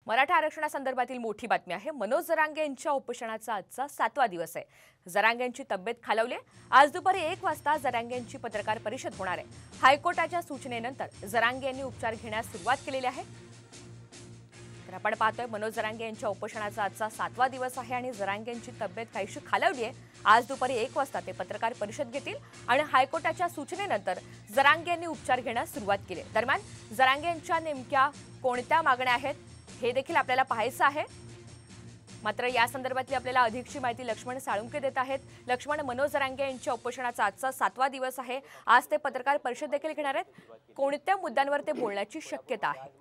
मराठा आरक्षणासंदर्भातील मोठी बातमी आहे। मनोज जरांगे यांच्या उपोषणाचा आजचा 7वा दिवस आहे। जरांगे यांची तब्येत खालावली आहे। आज दुपारी 1 वाजता जरांगे यांची पत्रकार परिषद होणार आहे। हायकोर्टाच्या सूचनेनंतर जरांगे यांनी उपचार घेण्यास सुरुवात केलेली आहे। तर आपण पाहतोय मनोज जरांगे यांच्या उपोषणाचा आजचा 7वा दिवस आहे आणि जरांगे यांची तब्येत काहीशी खालावली आहे। आज दुपारी 1 वाजता ते पत्रकार परिषद घेतील आणि हायकोर्टाच्या सूचनेनंतर जरांगे यांनी उपचार घेण्यास सुरुवात केली। दरम्यान जरांगे यांच्या नेमक्या कोणत्या मागण्या आहेत हे देखील आपल्याला पाहायचं आहे। मात्र या संदर्भातली आपल्याला अधिकची माहिती लक्ष्मण साळुंके देत आहेत। लक्ष्मण, मनोज जरांगे यांच्या उपोषणाचा आजचा 7वा दिवस आहे। आज ते पत्रकार परिषद देखील घेणार आहेत। कोणत्या मुद्द्यांवर ते बोलण्याची शक्यता आहे?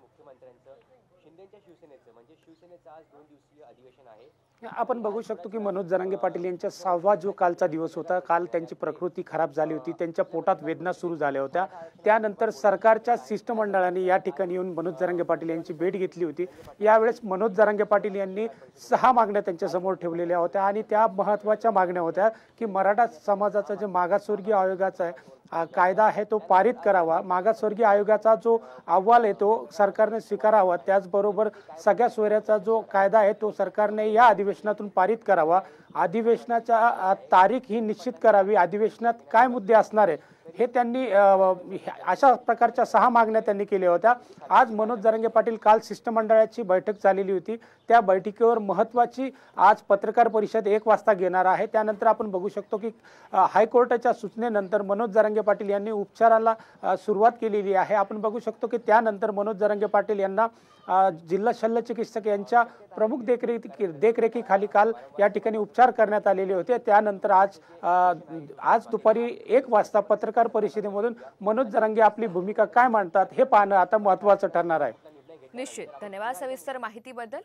आपण बघू शकतो की मनोज जरांगे पाटील यांचा 6वा जो कालचा दिवस होता। काल त्यांची प्रकृती खराब झाली होती, त्यांच्या पोटात वेदना सुरू झाल्या होत्या। त्यानंतर सरकारच्या शिष्टमंडळाने या ठिकाणी येऊन मनोज जरांगे पाटील यांची भेट घेतली होती। यावेळेस मनोज जरांगे पाटील यांनी 6 मागण्या त्यांच्या समोर ठेवलेल्या होत्या आणि त्या महत्त्वाच्या मागण्या होत्या की मराठा समाजाचा जे मागासवर्गीय आयोगाचा आहे कायदा आहे तो पारित करावा, मागासवर्गीय आयोगाचा जो अहवाल आहे तो सरकारने स्वीकारावा, त्याचबरोबर सगळ्या सोयऱ्याचा जो कायदा आहे तो सरकारने या अधिवेशनातून पारित करावा, अधिवेशनाच्या तारीख ही निश्चित करावी, अधिवेशनात काय मुद्दे असणार आहे हे त्यांनी अशा प्रकारच्या 6 मागण्या त्यांनी केल्या होत्या। आज मनोज जरांगे पाटील काल शिष्टमंडळाची बैठक झालेली होती, त्या बैठकीवर महत्त्वाची आज पत्रकार परिषद 1 वाजता घेणार आहे। त्यानंतर आपण बघू शकतो की हायकोर्टाच्या सूचनेनंतर मनोज जरांगे पाटील यांनी उपचाराला सुरुवात केलेली आहे। आपण बघू शकतो की त्यानंतर मनोज जरांगे पाटील यांना जिल्हा शल्य चिकित्सक यांच्या प्रमुख देखरेखीखाली काल या ठिकाणी उपचार करण्यात आलेले होते। त्यानंतर आज दुपारी 1 वाजता पत्रकार परिषदेमधून मनोज जरांगे आपली भूमिका काय मांडतात हे पाहणं आता महत्त्वाचं ठरणार आहे। निश्चित, धन्यवाद सविस्तर माहितीबद्दल।